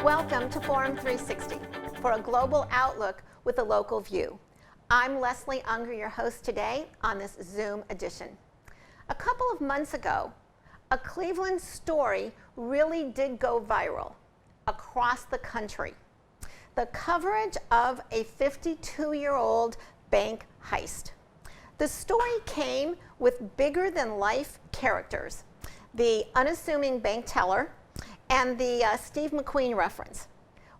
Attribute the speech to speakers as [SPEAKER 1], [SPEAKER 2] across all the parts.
[SPEAKER 1] Welcome to Forum 360 for a global outlook with a local view. I'm Leslie Ungar, your host today on this Zoom edition. A couple of months ago, a Cleveland story really did go viral across the country. The coverage of a 52-year-old bank heist. The story came with bigger-than-life characters, the unassuming bank teller, and the Steve McQueen reference.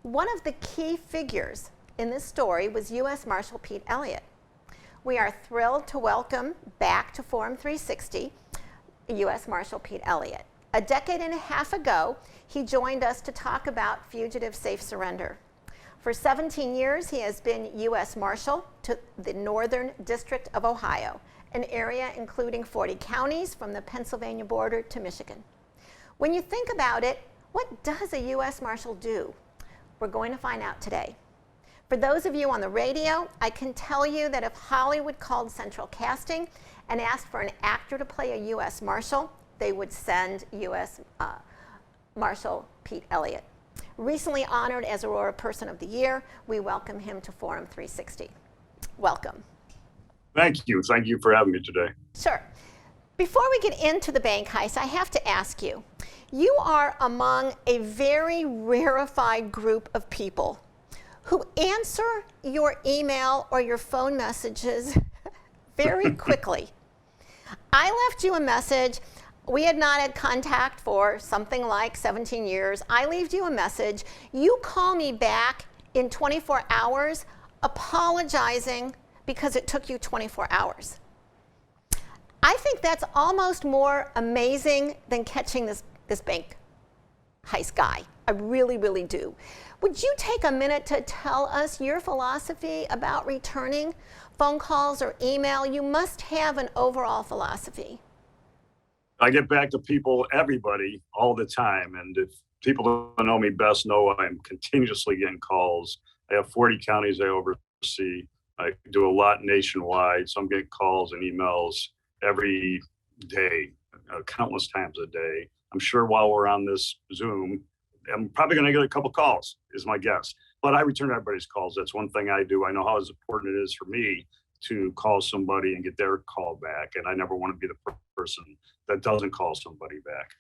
[SPEAKER 1] One of the key figures in this story was U.S. Marshal Pete Elliott. We are thrilled to welcome back to Forum 360 U.S. Marshal Pete Elliott. A decade and a half ago, he joined us to talk about fugitive safe surrender. For 17 years, he has been U.S. Marshal to the Northern District of Ohio, an area including 40 counties from the Pennsylvania border to Michigan. When you think about it, what does a U.S. Marshal do? We're going to find out today. For those of you on the radio, I can tell you that if Hollywood called Central Casting and asked for an actor to play a U.S. Marshal, they would send U.S. Marshal Pete Elliott. Recently honored as Aurora Person of the Year, we welcome him to Forum 360. Welcome.
[SPEAKER 2] Thank you. Thank you for having me today.
[SPEAKER 1] Sure. Before we get into the bank heist, I have to ask you, you are among a very rarefied group of people who answer your email or your phone messages very quickly. I left you a message. We had not had contact for something like 17 years. I leave you a message. You call me back in 24 hours apologizing because it took you 24 hours. I think that's almost more amazing than catching this bank heist guy. I really, really do. Would you take a minute to tell us your philosophy about returning phone calls or email? You must have an overall philosophy.
[SPEAKER 2] I get back to people, everybody, all the time. And if people that know me best know I'm continuously getting calls. I have 40 counties I oversee. I do a lot nationwide, so I'm getting calls and emails every day, countless times a day. I'm sure while we're on this Zoom, I'm probably going to get a couple calls, is my guess. But I return everybody's calls. That's one thing I do. I know how important it is for me to call somebody and get their call back. And I never want to be the person that doesn't call somebody back.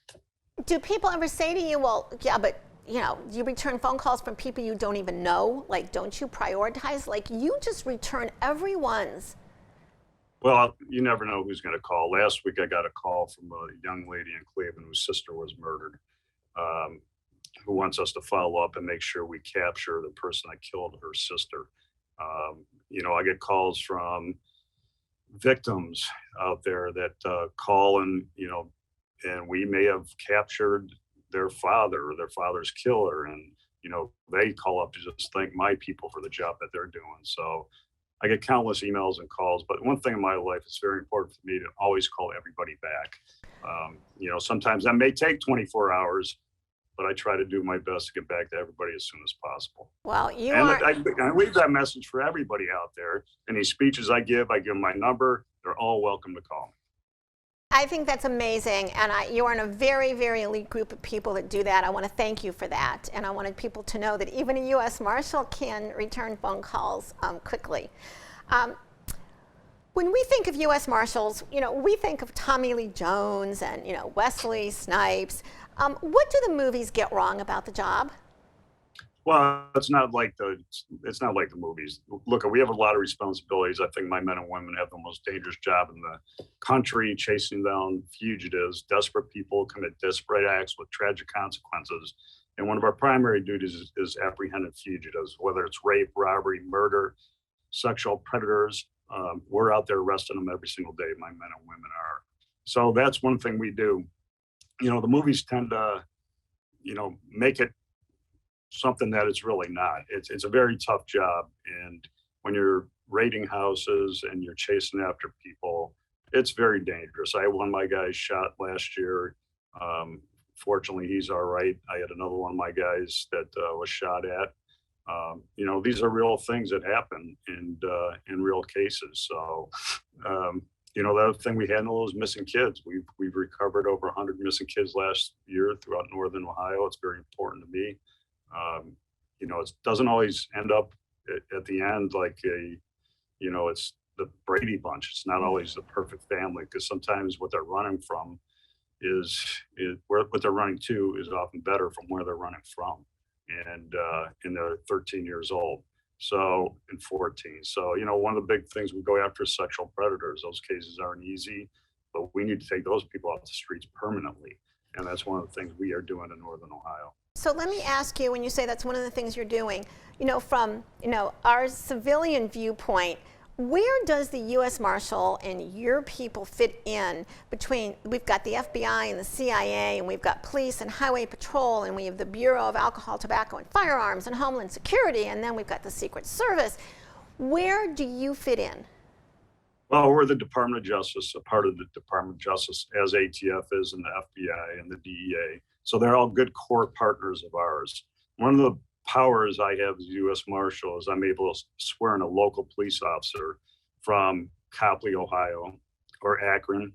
[SPEAKER 1] Do people ever say to you, well, yeah, but you return phone calls from people you don't even know? Like, don't you prioritize? Like, you just return everyone's.
[SPEAKER 2] Well, you never know who's going to call. Last week, I got a call from a young lady in Cleveland whose sister was murdered, who wants us to follow up and make sure we capture the person that killed her sister. I get calls from victims out there that call and we may have captured their father or their father's killer. And, they call up to just thank my people for the job that they're doing. So I get countless emails and calls, but one thing in my life, it's very important for me to always call everybody back. Sometimes that may take 24 hours, but I try to do my best to get back to everybody as soon as possible.
[SPEAKER 1] Well,
[SPEAKER 2] I leave that message for everybody out there. Any speeches I give them my number. They're all welcome to call me.
[SPEAKER 1] I think that's amazing, and you are in a very, very elite group of people that do that. I want to thank you for that, and I wanted people to know that even a U.S. Marshal can return phone calls quickly. When we think of U.S. Marshals, we think of Tommy Lee Jones and Wesley Snipes. What do the movies get wrong about the job?
[SPEAKER 2] Well, it's not like the movies. Look, we have a lot of responsibilities. I think my men and women have the most dangerous job in the country, chasing down fugitives. Desperate people commit desperate acts with tragic consequences. And one of our primary duties is apprehending fugitives, whether it's rape, robbery, murder, sexual predators. We're out there arresting them every single day. My men and women are. So that's one thing we do. The movies tend to, make it something that it's really not. It's a very tough job. And when you're raiding houses and you're chasing after people, it's very dangerous. I had one of my guys shot last year. Fortunately, he's all right. I had another one of my guys that was shot at. These are real things that happen in real cases. So, the other thing we handle is missing kids. We've recovered over 100 missing kids last year throughout Northern Ohio. It's very important to me. It doesn't always end up at the end like it's the Brady Bunch. It's not always the perfect family, because sometimes what they're running from is what they're running to is often better from where they're running from. And they're 13 years old. So, and 14. So, one of the big things we go after is sexual predators. Those cases aren't easy, but we need to take those people off the streets permanently. And that's one of the things we are doing in Northern Ohio.
[SPEAKER 1] So let me ask you, when you say that's one of the things you're doing, from, our civilian viewpoint, where does the U.S. Marshal and your people fit in between, we've got the FBI and the CIA, and we've got police and highway patrol, and we have the Bureau of Alcohol, Tobacco, and Firearms, and Homeland Security, and then we've got the Secret Service. Where do you fit in?
[SPEAKER 2] Well, we're the Department of Justice, a part of the Department of Justice, as ATF is, and the FBI and the DEA. So they're all good core partners of ours. One of the powers I have as U.S. Marshal is I'm able to swear in a local police officer from Copley, Ohio, or Akron,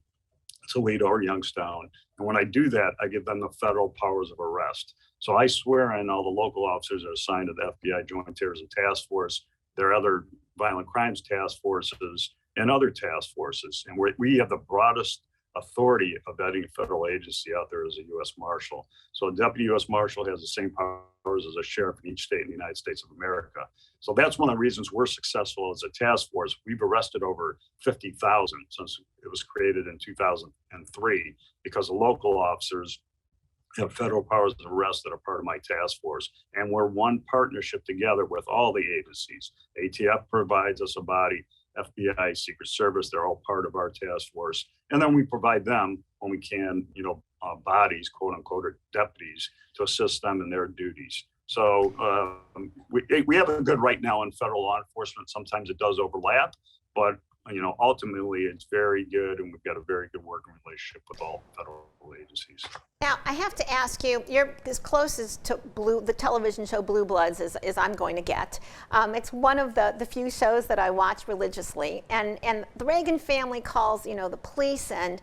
[SPEAKER 2] Toledo, or Youngstown. And when I do that, I give them the federal powers of arrest. So I swear in all the local officers that are assigned to the FBI Joint Terrorism Task Force, their other violent crimes task forces, and other task forces. And we have the broadest authority of any federal agency out there as a U.S. Marshal. So a deputy U.S. Marshal has the same powers as a sheriff in each state in the United States of America. So that's one of the reasons we're successful as a task force. We've arrested over 50,000 since it was created in 2003, because the local officers have federal powers of arrest that are part of my task force. And we're one partnership together with all the agencies. ATF provides us a body, FBI, Secret Service, they're all part of our task force. And then we provide them, when we can, bodies, quote unquote, or deputies to assist them in their duties. So we have a good right now in federal law enforcement. Sometimes it does overlap, but ultimately it's very good, and we've got a very good working relationship with all federal agencies.
[SPEAKER 1] Now, I have to ask you, you're as close as to the television show Blue Bloods as I'm going to get. It's one of the few shows that I watch religiously, and the Reagan family calls, the police and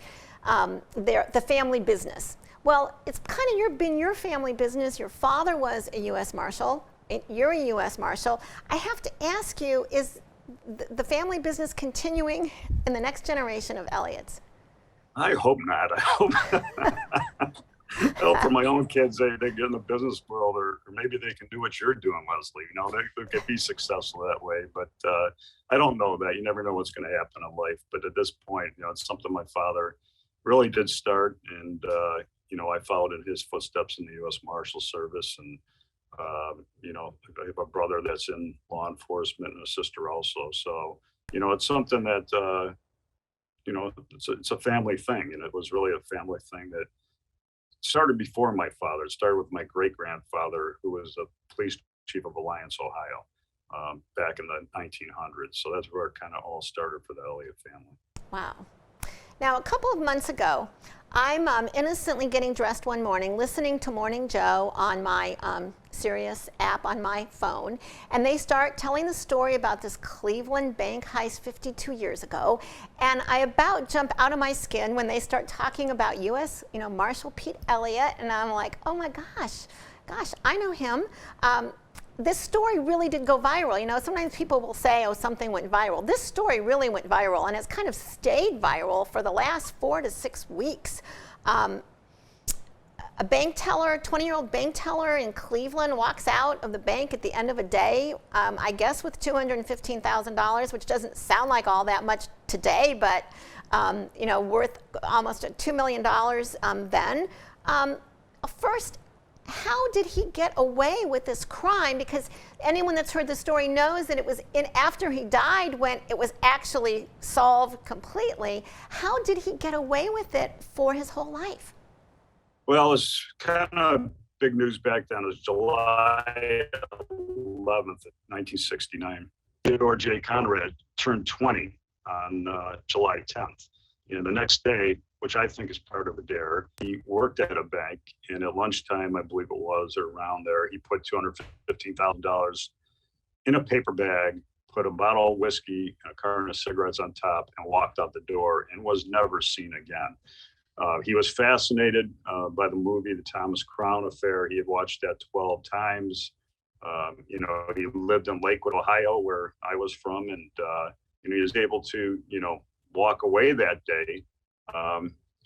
[SPEAKER 1] the family business. Well, it's kind of been your family business. Your father was a U.S. Marshal. You're a U.S. Marshal. I have to ask you, is the family business continuing in the next generation of Elliott's?
[SPEAKER 2] I hope not. I hope for my own kids, they get in the business world, or maybe they can do what you're doing, Leslie. They could be successful that way. But I don't know that. You never know what's going to happen in life. But at this point, it's something my father really did start. And, I followed in his footsteps in the U.S. Marshal Service. And, I have a brother that's in law enforcement and a sister also. So, it's something that, it's a family thing. And it was really a family thing that started before my father. It started with my great-grandfather, who was a police chief of Alliance, Ohio, back in the 1900s. So that's where it kind of all started for the Elliott family.
[SPEAKER 1] Wow. Now, a couple of months ago, I'm innocently getting dressed one morning, listening to Morning Joe on my Sirius app on my phone, and they start telling the story about this Cleveland Bank Heist 52 years ago, and I about jump out of my skin when they start talking about U.S. Marshal Pete Elliott, and I'm like, oh my gosh, I know him. This story really did go viral. Sometimes people will say, oh, something went viral. This story really went viral, and it's kind of stayed viral for the last 4 to 6 weeks. A bank teller, 20-year-old bank teller in Cleveland walks out of the bank at the end of a day, I guess with $215,000, which doesn't sound like all that much today, but worth almost $2 million then. First, how did he get away with this crime? Because anyone that's heard the story knows that it was after he died when it was actually solved completely. How did he get away with it for his whole life?
[SPEAKER 2] Well, it's kind of big news back then. It was July 11th, 1969. Theodore J. Conrad turned 20 on July 10th. And the next day, which I think is part of a dare, he worked at a bank, and at lunchtime, I believe it was, or around there, he put $215,000 in a paper bag, put a bottle of whiskey and a carton of cigarettes on top, and walked out the door and was never seen again. He was fascinated by the movie, The Thomas Crown Affair. He had watched that 12 times. He lived in Lakewood, Ohio, where I was from, and he was able to, walk away that day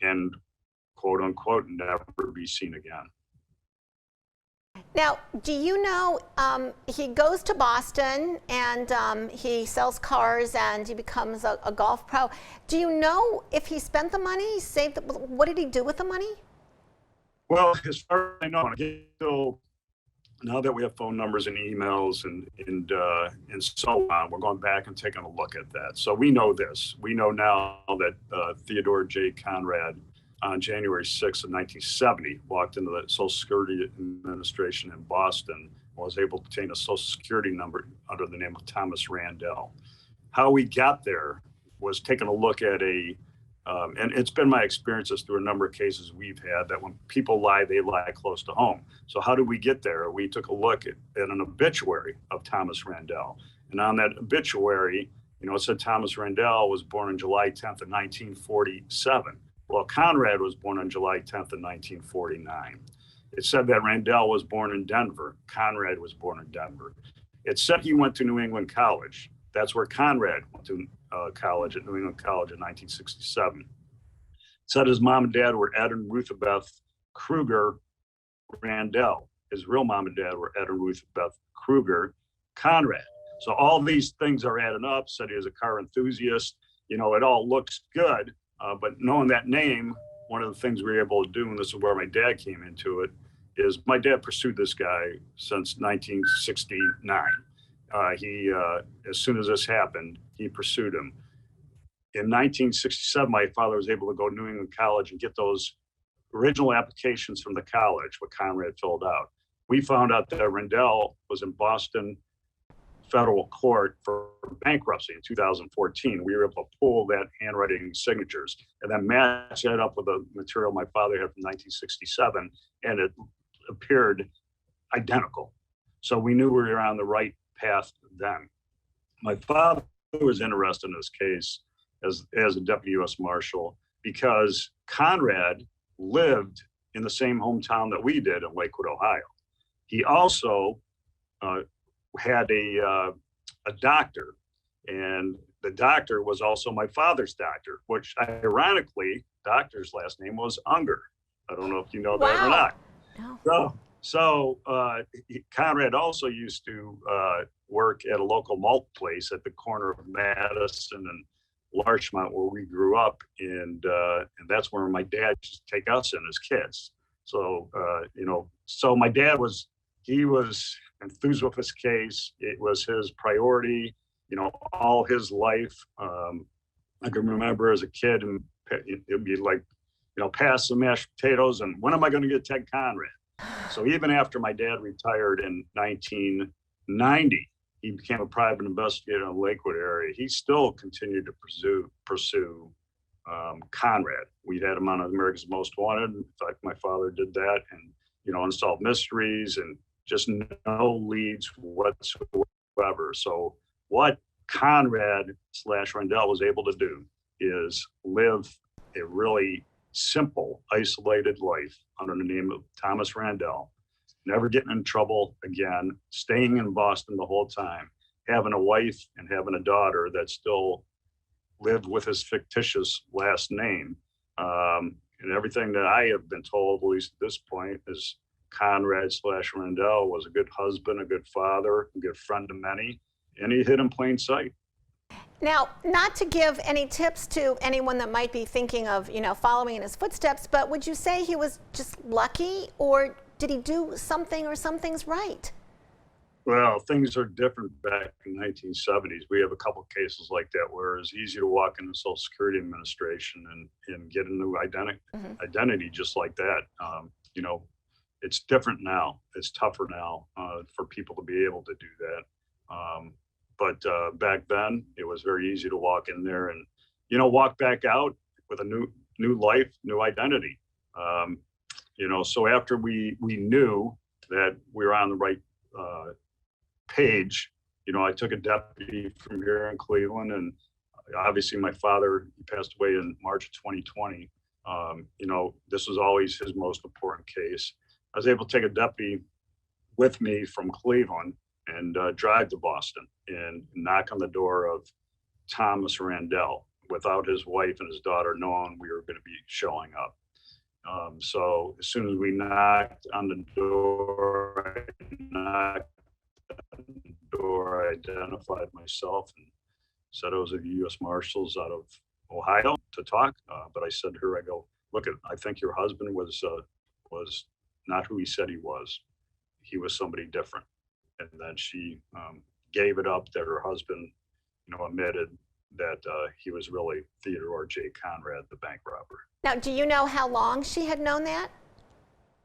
[SPEAKER 2] and quote unquote never be seen again.
[SPEAKER 1] Now, do you know, he goes to Boston and he sells cars and he becomes a golf pro. Do you know if he spent the money, saved the, what did he do with the money?
[SPEAKER 2] Well, as far as I know, now that we have phone numbers and emails and so on, we're going back and taking a look at that. So we know this. We know now that Theodore J. Conrad, on January 6th of 1970, walked into the Social Security Administration in Boston, was able to obtain a Social Security number under the name of Thomas Randall. How we got there was taking a look at and it's been my experiences through a number of cases we've had that when people lie, they lie close to home. So how did we get there? We took a look at an obituary of Thomas Randall. And on that obituary, it said Thomas Randall was born on July 10th of 1947. Well, Conrad was born on July 10th of 1949. It said that Randall was born in Denver. Conrad was born in Denver. It said he went to New England College. That's where Conrad went to college at New England College in 1967. It said his mom and dad were Ed and Ruthbeth Kruger Randall. His real mom and dad were Ed and Ruthbeth Kruger Conrad. So all these things are adding up. Said he was a car enthusiast. It all looks good. But knowing that name, one of the things we were able to do, and this is where my dad came into it, is my dad pursued this guy since 1969. As soon as this happened, he pursued him. In 1967, my father was able to go to New England College and get those original applications from the college, what Conrad filled out. We found out that Randall was in Boston federal court for bankruptcy in 2014. We were able to pull that handwriting signatures and then match that up with the material my father had from 1967, and it appeared identical. So we knew we were on the right path then. My father was interested in this case as a deputy U.S. Marshal because Conrad lived in the same hometown that we did in Lakewood, Ohio. He also had a doctor, and the doctor was also my father's doctor, which ironically, doctor's last name was Ungar. I don't know if you know that or not. No. So Conrad also used to work at a local malt place at the corner of Madison and Larchmont, where we grew up, and that's where my dad used to take us in as kids. So so my dad was enthused with this case. It was his priority, all his life. I can remember as a kid, and it'd be like, pass the mashed potatoes, and when am I going to get Ted Conrad? So even after my dad retired in 1990, he became a private investigator in the Lakewood area. He still continued to pursue Conrad. We had him on America's Most Wanted. In fact, my father did that, and unsolved mysteries and just no leads whatsoever. So what Conrad/Randall was able to do is live a really simple, isolated life under the name of Thomas Randall, never getting in trouble again, staying in Boston the whole time, having a wife and having a daughter that still lived with his fictitious last name. And everything that I have been told, at least at this point, is Conrad/Randall was a good husband, a good father, a good friend to many, and he hid in plain sight.
[SPEAKER 1] Now, not to give any tips to anyone that might be thinking of, following in his footsteps, but would you say he was just lucky, or did he do something or some things right?
[SPEAKER 2] Well, things are different back in the 1970s. We have a couple cases like that where it's easy to walk into the Social Security Administration and get a new identity just like that. It's different now. It's tougher now for people to be able to do that. But back then, it was very easy to walk in there and, walk back out with a new life, new identity. So after we knew that we were on the right page, I took a deputy from here in Cleveland, and obviously my father, he passed away in March of 2020. This was always his most important case. I was able to take a deputy with me from Cleveland and drive to Boston and knock on the door of Thomas Randell without his wife and his daughter knowing we were going to be showing up. So as soon as we knocked on the door, I identified myself and said I was a U.S. Marshals out of Ohio to talk. But I said to her, I go, look, I think your husband was not who he said he was. He was somebody different. And then she gave it up that her husband, admitted that he was really Theodore J. Conrad, the bank robber.
[SPEAKER 1] Now, do you know how long she had known that?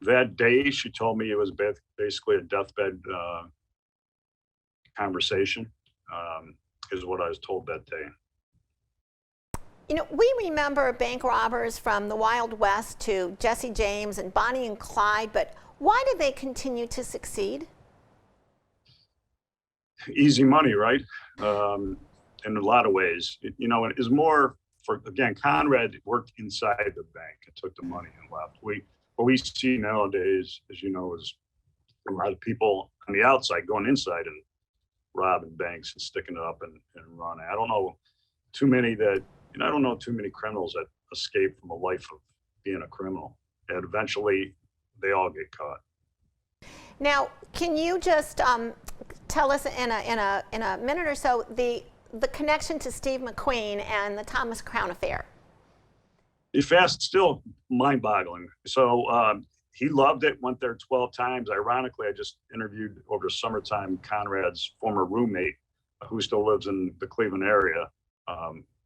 [SPEAKER 2] That day, she told me it was basically a deathbed conversation, is what I was told that day.
[SPEAKER 1] We remember bank robbers from the Wild West to Jesse James and Bonnie and Clyde, but why did they continue to succeed?
[SPEAKER 2] Easy money, right? In a lot of ways, it is more for, again, Conrad worked inside the bank and took the money and left. What we see nowadays, as you know, is a lot of people on the outside going inside and robbing banks and sticking it up and running. I don't know too many criminals that escape from a life of being a criminal, and eventually they all get caught.
[SPEAKER 1] Now, can you just tell us in a minute or so the connection to Steve McQueen and the Thomas Crown affair?
[SPEAKER 2] It's still mind-boggling. So he loved it, went there 12 times. Ironically, I just interviewed over the summertime Conrad's former roommate, who still lives in the Cleveland area.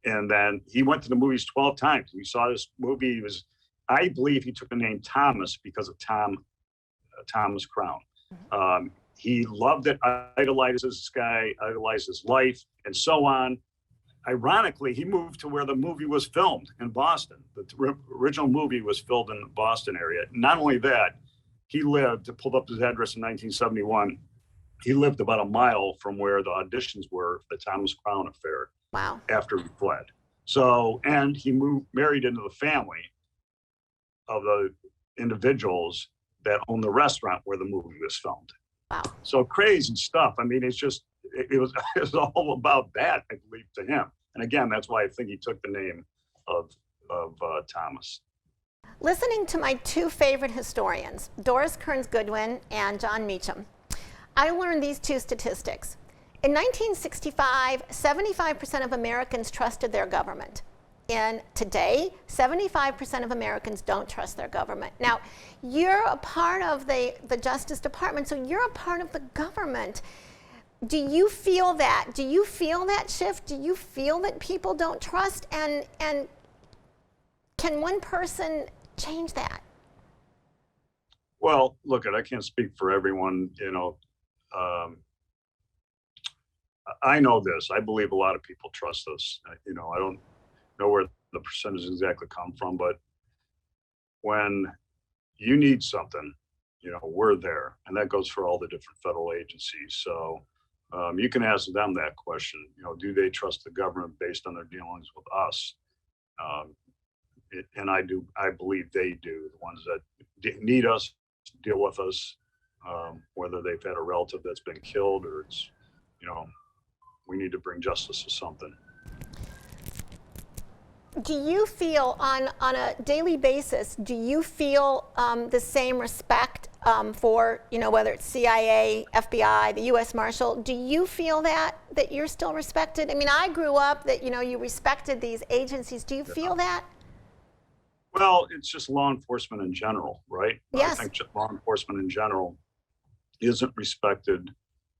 [SPEAKER 2] And then he went to the movies 12 times. We saw this movie. I believe he took the name Thomas because of Thomas Crown. He loved it, idolized this guy, idolized his life, and so on. Ironically, he moved to where the movie was filmed in Boston. The original movie was filmed in the Boston area. Not only that, he pulled up his address in 1971. He lived about a mile from where the auditions were for the Thomas Crown affair.
[SPEAKER 1] Wow.
[SPEAKER 2] After he fled. So, and he married into the family of the individuals that owned the restaurant where the movie was filmed.
[SPEAKER 1] Wow. So
[SPEAKER 2] crazy stuff. I mean, it was all about that, I believe, to him. And again, that's why I think he took the name of Thomas.
[SPEAKER 1] Listening to my two favorite historians, Doris Kearns Goodwin and John Meacham, I learned these two statistics. In 1965, 75% of Americans trusted their government. And today, 75% of Americans don't trust their government. Now, you're a part of the Justice Department, so you're a part of the government. Do you feel that? Do you feel that shift? Do you feel that people don't trust? And can one person change that?
[SPEAKER 2] Well, look, I can't speak for everyone, I know this. I believe a lot of people trust us. I don't know where the percentages exactly come from, but when you need something, we're there. And that goes for all the different federal agencies. So you can ask them that question, do they trust the government based on their dealings with us? And I believe they do. The ones that need us, deal with us, whether they've had a relative that's been killed or it's, we need to bring justice to something.
[SPEAKER 1] Do you feel on a daily basis, do you feel the same respect for, whether it's CIA, FBI, the U.S. Marshal? Do you feel that you're still respected? I mean, I grew up that, you respected these agencies. Do you feel that?
[SPEAKER 2] Well, it's just law enforcement in general, right?
[SPEAKER 1] Yes.
[SPEAKER 2] I think law enforcement in general isn't respected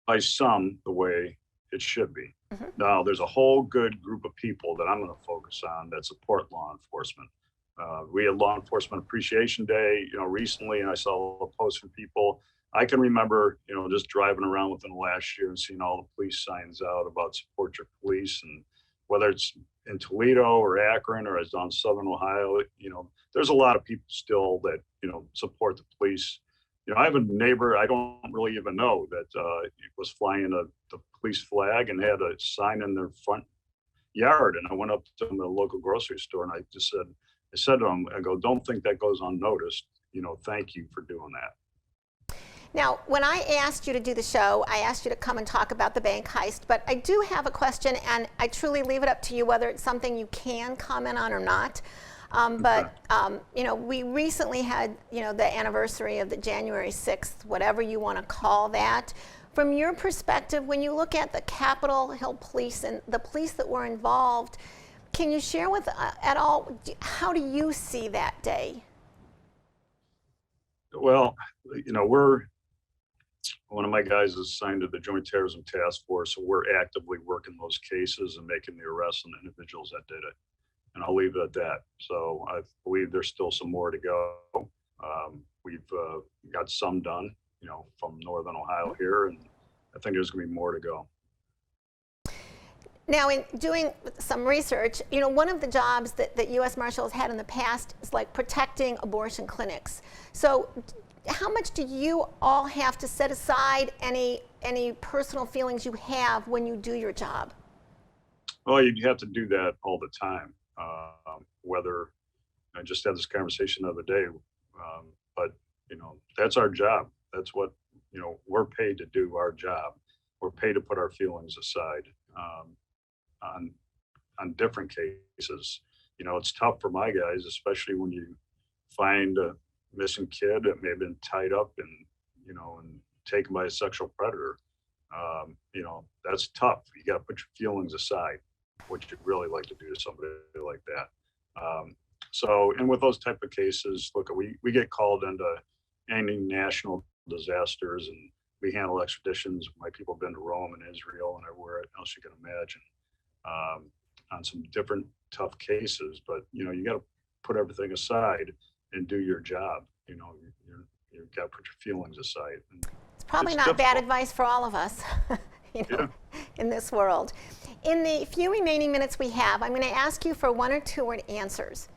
[SPEAKER 2] by some the way it should be. Mm-hmm. Now, there's a whole good group of people that I'm going to focus on that support law enforcement. We had Law Enforcement Appreciation Day, recently, and I saw a post from people. I can remember, just driving around within the last year and seeing all the police signs out about support your police, and whether it's in Toledo or Akron or as on Southern Ohio, there's a lot of people still that, support the police, I have a neighbor I don't really even know that was flying the police flag and had a sign in their front yard. And I went up to the local grocery store and I said to him, I go, don't think that goes unnoticed. Thank you for doing that.
[SPEAKER 1] Now, when I asked you to do the show, I asked you to come and talk about the bank heist, but I do have a question, and I truly leave it up to you whether it's something you can comment on or not. We recently had, the anniversary of the January 6th, whatever you want to call that. From your perspective, when you look at the Capitol Hill Police and the police that were involved, can you share with at all, how do you see that day?
[SPEAKER 2] Well, one of my guys is assigned to the Joint Terrorism Task Force, so we're actively working those cases and making the arrests on the individuals that did it. And I'll leave it at that. So I believe there's still some more to go. We've got some done, from Northern Ohio here, and I think there's going to be more to go.
[SPEAKER 1] Now, in doing some research, one of the jobs that U.S. Marshals had in the past is like protecting abortion clinics. So how much do you all have to set aside any personal feelings you have when you do your job?
[SPEAKER 2] Well, you have to do that all the time. Whether I just had this conversation the other day, but that's our job. That's what we're paid to do. Our job. We're paid to put our feelings aside on different cases. It's tough for my guys, especially when you find a missing kid that may have been tied up and taken by a sexual predator. That's tough. You got to put your feelings aside, what you'd really like to do to somebody like that. And with those type of cases, look, we get called into any national disasters, and we handle extraditions. My people have been to Rome and Israel and everywhere else you can imagine on some different tough cases. But you got to put everything aside and do your job. You've got to put your feelings aside. And
[SPEAKER 1] it's probably not bad advice for all of us, in this world. In the few remaining minutes we have, I'm going to ask you for 1 or 2 word answers.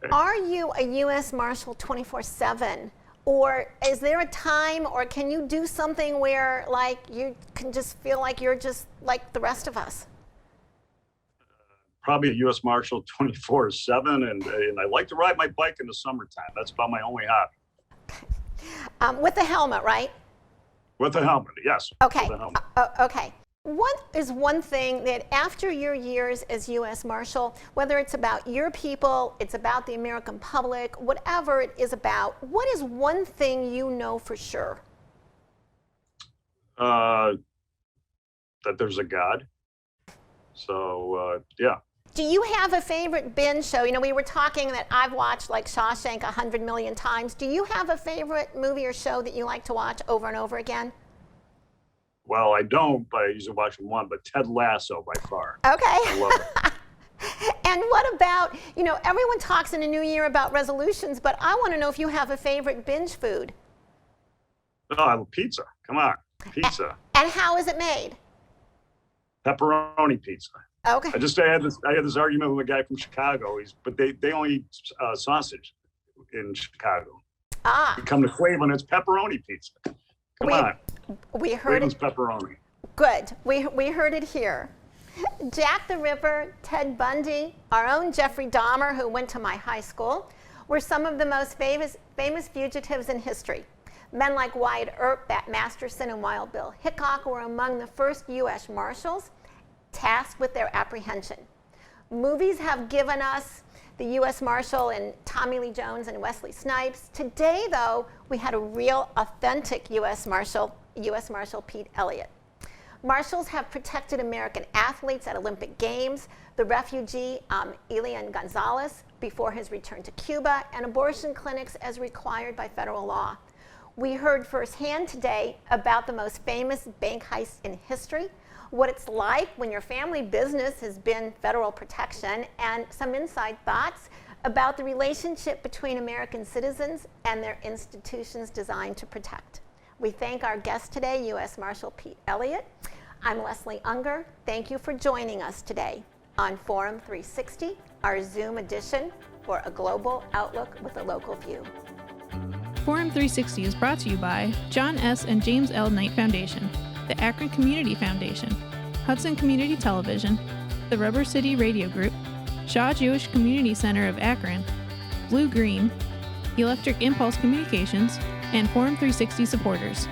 [SPEAKER 1] Okay. Are you a U.S. Marshal 24/7? Or is there a time, or can you do something where you can just feel like you're just like the rest of us?
[SPEAKER 2] Probably a U.S. Marshal 24/7, and I like to ride my bike in the summertime. That's about my only hobby.
[SPEAKER 1] With a helmet, right?
[SPEAKER 2] With a helmet, yes.
[SPEAKER 1] Okay.
[SPEAKER 2] With a helmet.
[SPEAKER 1] Okay. What is one thing that after your years as U.S. Marshal, whether it's about your people, it's about the American public, whatever it is about, what is one thing you know for sure?
[SPEAKER 2] That there's a God. So, yeah.
[SPEAKER 1] Do you have a favorite binge show? We were talking that I've watched like Shawshank 100 million times. Do you have a favorite movie or show that you like to watch over and over again?
[SPEAKER 2] Well, I don't, but I usually watch one, but Ted Lasso by far.
[SPEAKER 1] Okay.
[SPEAKER 2] I love it.
[SPEAKER 1] And what about, everyone talks in the new year about resolutions, but I want to know if you have a favorite binge food.
[SPEAKER 2] Oh, I love pizza. Come on, pizza.
[SPEAKER 1] And how is it made?
[SPEAKER 2] Pepperoni pizza.
[SPEAKER 1] Okay.
[SPEAKER 2] I had this argument with a guy from Chicago. But they only eat sausage in Chicago. You come to Cleveland, it's pepperoni pizza. Come on.
[SPEAKER 1] We heard it.
[SPEAKER 2] Pepperoni.
[SPEAKER 1] Good. We heard it here. Jack the Ripper, Ted Bundy, our own Jeffrey Dahmer, who went to my high school, were some of the most famous fugitives in history. Men like Wyatt Earp, Bat Masterson, and Wild Bill Hickok were among the first U.S. Marshals tasked with their apprehension. Movies have given us the U.S. Marshal and Tommy Lee Jones and Wesley Snipes. Today, though, we had a real, authentic U.S. Marshal Pete Elliott. Marshals have protected American athletes at Olympic Games, the refugee Elian Gonzalez before his return to Cuba, and abortion clinics as required by federal law. We heard firsthand today about the most famous bank heist in history, what it's like when your family business has been federal protection, and some inside thoughts about the relationship between American citizens and their institutions designed to protect. We thank our guest today, U.S. Marshal Pete Elliott. I'm Leslie Ungar. Thank you for joining us today on Forum 360, our Zoom edition for a global outlook with a local view.
[SPEAKER 3] Forum 360 is brought to you by John S. and James L. Knight Foundation, the Akron Community Foundation, Hudson Community Television, the Rubber City Radio Group, Shaw Jewish Community Center of Akron, Blue Green, Electric Impulse Communications, and Forum 360 supporters.